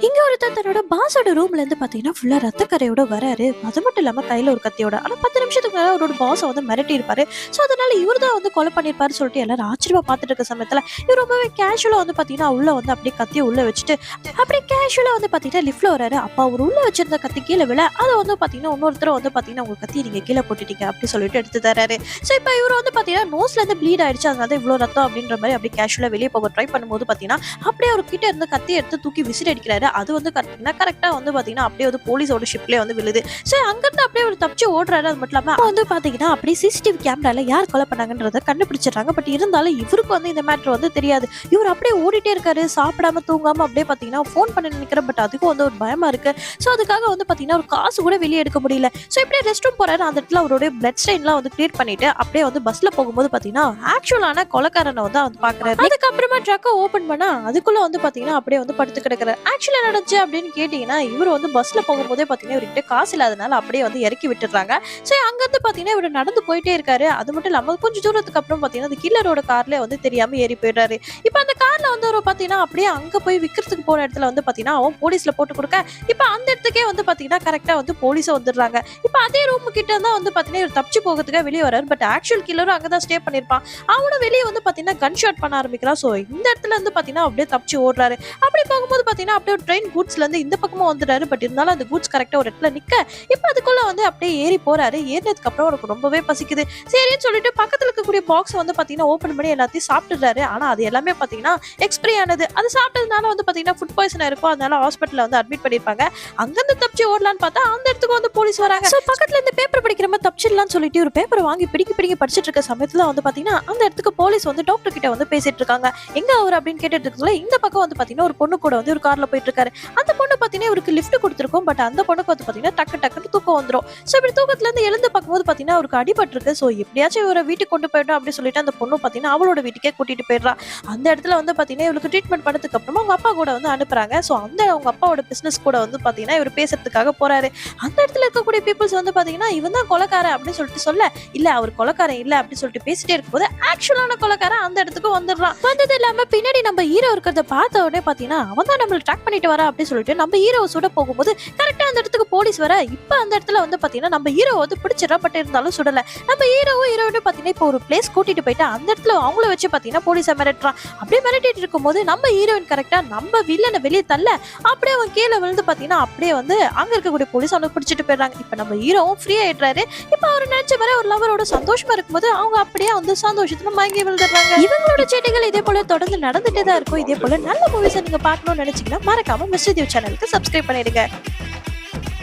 இங்க ஒருத்தர் தன்னோட பாஸோட ரூம்ல இருந்து பாத்தீங்கன்னா ஃபுல்லா ரத்த கரையோட வராரு. அது மட்டும் இல்லாம கையில ஒரு கத்தியோட. ஆனா 10 நிமிஷத்துக்கு மேல அவரோட பாஸை வந்து மிரட்டி இருப்பாரு. சோ அதனால இவர் தான் வந்து கொலை பண்ணிருப்பாரு சொல்லிட்டு எல்லாரும் ஆச்சரியமா பார்த்துட்டு இருக்க சமயத்துல இவர் ரொம்பவே கேஷுவலா வந்து பாத்தீங்கன்னா உள்ள வந்து அப்படியே கத்தியை உள்ள வச்சுட்டு அப்படியே கேஷுவலா வந்து பாத்தீங்கன்னா லிஃப்ட்ல வராரு. அப்ப அவர் உள்ள வச்சிருந்த கத்தி கீழே விழ அதை வந்து பாத்தீங்கன்னா இன்னொருத்தர் வந்து பாத்தீங்கன்னா உங்க கத்தி நீங்க கீழே போட்டுட்டீங்க அப்படி சொல்லிட்டு எடுத்து தராரு. சோ இப்ப இவர் வந்து பாத்தீங்கன்னா நோஸ்ல இருந்து ப்ளீட் ஆயிடுச்சு, அதனால இவ்வளவு ரத்தம் அப்படின்ற மாதிரி அப்படியே கேஷுவலா வெளியே போக ட்ரை பண்ணும்போது பாத்தீங்கன்னா அப்படியே அவர் கிட்ட இருந்து கத்தி எடுத்து தூக்கி விசிறி அடிக்கிறாரு. அது வந்து கரெக்டா வந்து பாத்தீங்கன்னா அப்படியே வந்து போலீஸோட ஷிப்லயே வந்து விழுது. சோ அங்கிருந்து அப்படியே ஒரு தப்பிச்சு ஓடுறாரு. அது மட்டும் இல்லாம வந்து பாத்தீங்கன்னா அப்படியே சிசிடிவி கேமரால யார் கொலை பண்ணாங்கன்றத கண்டுபிடிச்சிடறாங்க. பட் இருந்தாலும் இவருக்கு வந்து இந்த மேட்டர் வந்து தெரியாது. இவர் அப்படியே ஓடிட்டே இருக்காரு, சாப்பிடாம தூங்காம அப்படியே பாத்தீங்கன்னா போன் பண்ண நினைக்கிறேன். பட் அதுக்கும் வந்து ஒரு பயமா இருக்கு. சோ அதுக்காக வந்து பாத்தீங்கன்னா ஒரு காசு கூட வெளியே எடுக்க முடியல. சோ இப்படியே ரெஸ்ட் ரூம் போறாரு. அந்த இடத்துல அவருடைய பிளட் ஸ்டெயின்லாம் வந்து கிளியர் பண்ணிட்டு அப்படியே வந்து பஸ்ல போகும்போது பாத்தீங்கன்னா ஆக்சுவலான கொலைக்காரனை வந்து அவர் பாக்குறாரு. அதுக்கப்புறமா ட்ரக்கை ஓபன் பண்ணா அதுக்குள்ள வந்து பாத்தீங்கன்னா அப்படியே வந்து படுத்து கிடக்குறாரு. ஆக்சுவலா நடந்துச்சு அப்படின்னு கேட்டீங்கன்னா இவர் வந்து பஸ்ல போகும்போதே பாத்தீங்கன்னா இவர்கிட்ட காசு இல்லாதனால அப்படியே வந்து இறக்கி விட்டுறாங்க. சோ அங்க இருந்து பாத்தீங்கன்னா இவர் நடந்து போயிட்டே இருக்காரு. அது மட்டும் இல்லாம கொஞ்சம் தூரத்துக்கு அப்புறம் பாத்தீங்கன்னா அந்த கில்லரோட கார்ல வந்து தெரியாம ஏறி போயிடுறாரு. இப்ப அந்த கார்ல வந்து ஒரு பாத்தீங்கன்னா அப்படியே அங்க போய் விக்கிறதுக்கு போன இடத்துல வந்து பாத்தீங்கன்னா அவன் போலீஸ்ல போட்டு கொடுக்க இப்ப அந்த இடத்துக்கே வந்து பாத்தீங்கன்னா கரெக்டா வந்து போலீஸ வந்துடுறாங்க. இப்ப அதே ரூம் கிட்ட தான் வந்து பாத்தீங்கன்னா இவர் தப்பிச்சு போகிறதுக்காக வெளியே வராரு. பட் ஆக்சுவல் கில்லரும் அங்கதான் ஸ்டே பண்ணிருப்பான். அவனும் வெளியே வந்து பாத்தீங்கன்னா கன் ஷாட் பண்ண ஆரம்பிக்கிறான். சோ இந்த இடத்துல இருந்து பாத்தீங்கன்னா அப்படியே தப்பிச்சு ஓடுறாரு. அப்படி போகும்போது பாத்தீங்கன்னா அப்படியே ஒரு ட்ரெயின் கூட்ஸ்ல இருந்து இந்த பக்கமா வந்துட்டாரு. பட் இருந்தாலும் அந்த கூட்ஸ் கரெக்டா ஒரு இடத்துல நிக்க இப்ப அதுக்குள்ள வந்து அப்படியே ஏறி போறாரு. ஏறினதுக்கு அப்புறம் அவருக்கு ரொம்பவே பசிக்குது. சரின்னு சொல்லிட்டு பக்கத்துல இருக்கக்கூடிய பாக்ஸ் வந்து பாத்தீங்கன்னா ஓபன் பண்ணி எல்லாத்தையும் சாப்பிட்டுறாரு. ஆனா அது எல்லாமே பாத்தீங்கன்னா எக்ஸ்பிரி ஆனது. அது சாப்பிட்டதுனால வந்து பாத்தீங்கன்னா ஃபுட் பாய்சன் இருக்கும். அதனால ஹாஸ்பிட்டல்ல வந்து அட்மிட் பண்ணிருப்பாங்க. அங்கிருந்து தப்பிச்சு ஓடலான்னு பார்த்தா அந்த இடத்துக்கு வந்து போலீஸ் வராங்க. சோ பக்கத்துல இருந்து பேப்பர் படிக்கிற மாதிரி தப்பிச்சிடலாம்னு சொல்லிட்டு ஒரு பேப்பர் வாங்கி பிடிக்கி படிச்சிட்டு இருக்க சமயத்துல வந்து பாத்தீங்கன்னா அந்த இடத்துக்கு போலீஸ் வந்து டாக்டர் கிட்ட வந்து பேசிட்டு இருக்காங்க. எங்க அவர் அப்படின்னு கேட்டுட்டு இருக்கல இந்த பக்கம் வந்து பாத்தீங்கன்னா ஒரு பொண்ணு கூட வந்து ஒரு கார்ல போயிட்டு இருக்காரு. அந்த பொண்ணு பாத்தீங்கன்னா இவருக்கு லிஃப்ட் கொடுத்துருக்கும். பட் அந்த பொண்ணுக்கு வந்து பாத்தீங்கன்னா டக்குன்னு தூக்கம் வந்துரும். சோ இப்படி தூக்கத்துல இருந்து எழுந்து பார்க்கும்போது பாத்தீங்கன்னா அவருக்கு அடிபட்டு இருக்கு. சோ எப்படியாச்சும் இவரை வீட்டுக்கு கொண்டு போயிடும் அப்படின்னு சொல்லிட்டு அந்த பொண்ணு பாத்தீங்கன்னா அவளோட வீட்டுக்கே கூட்டிட்டு போயிடுறா. அந்த இடத்துல வந்து பாத்தீங்கன்னா இவருக்கு ட்ரீட்மெண்ட் பண்ணதுக்கு அப்புறமா அவங்க அப்பா கூட வந்து அனுப்புறாங்க. சோ அந்த அவங்க அப்பாவோட பிசினஸ் கூட வந்து பாத்தீங்கன்னா இவர் பேசுறதுக்காக போறாரு. அந்த இடத்துல இருக்கக்கூடிய பீப்புள்ஸ் வந்து பாத்தீங்கன்னா இவன் தான் கொலைக்காரன் அப்படின்னு சொல்லிட்டு சொல்ல இல்ல அவர் கொலைக்காரன் இல்ல அப்படின்னு சொல்லிட்டு பேசிட்டே இருக்கும்போது ஆக்சுவலான கொலைக்காரன் அந்த இடத்துக்கு வந்துடுறான். வந்தது இல்லாம பின்னாடி நம்ம ஹீரோ இருக்கிறத பார்த்த உடனே பாத்தீங்கன்னா அவன் தான் நம்மள ட்ராக் பண்ணிட்டு வரா அப்படின்னு சொல்லிட்டு நம்ம ஹீரோ சுட போகும்போது கரெக்டா அந்த இடத்துக்கு போலீஸ் வர இப்ப அந்த இடத்துல வந்து பாத்தீங்கன்னா நம்ம ஹீரோ வந்து பிடிச்சிடா. பட் இருந்தாலும் சுடல. நம்ம ஹீரோவும் பாத்தீங்கன்னா இப்போ ஒரு பிளேஸ் கூட்டிட்டு போயிட்டு அந்த இடத்துல அவங்கள வச்சு பாத்தீங்கன்னா போலீஸ மிரட்டுறான். அப்படியே மிரட்டிட்டு இருக்கும்போது நம்ம ஹீரோயின் கரெக்டா நம்ம வில்லனை வெளியே தள்ள அப்படியே அவன் கீழே விழுந்து பாத்தீங்கன்னா அப்படியே வந்து அங்க இருக்கக்கூடிய போலீஸ் அவனுக்கு பிடிச்சிட்டு போயிடுறாங்க. இப்ப நம்ம ஹீரோவும் ஃப்ரீ ஆயிடுறாரு. இப்ப அவர் நினைச்ச மாதிரி ஒரு லவரோட சந்தோஷமா இருக்கும்போது அவங்க அப்படியே வந்து சந்தோஷத்துல மயங்கி விழுந்துடுறாங்க. இவங்களோட சேட்டைகள் இதே போல தொடர்ந்து நடந்துட்டே தான் இருக்கும். இதே போல நல்ல மூவிஸை நீங்க பார்க்கணும்னு நினைச்சீங்கன்னா மறக்காம மிஸ்டர் தேவ் சேனலுக்கு சப்ஸ்கிரைப் பண்ணிடுங்க.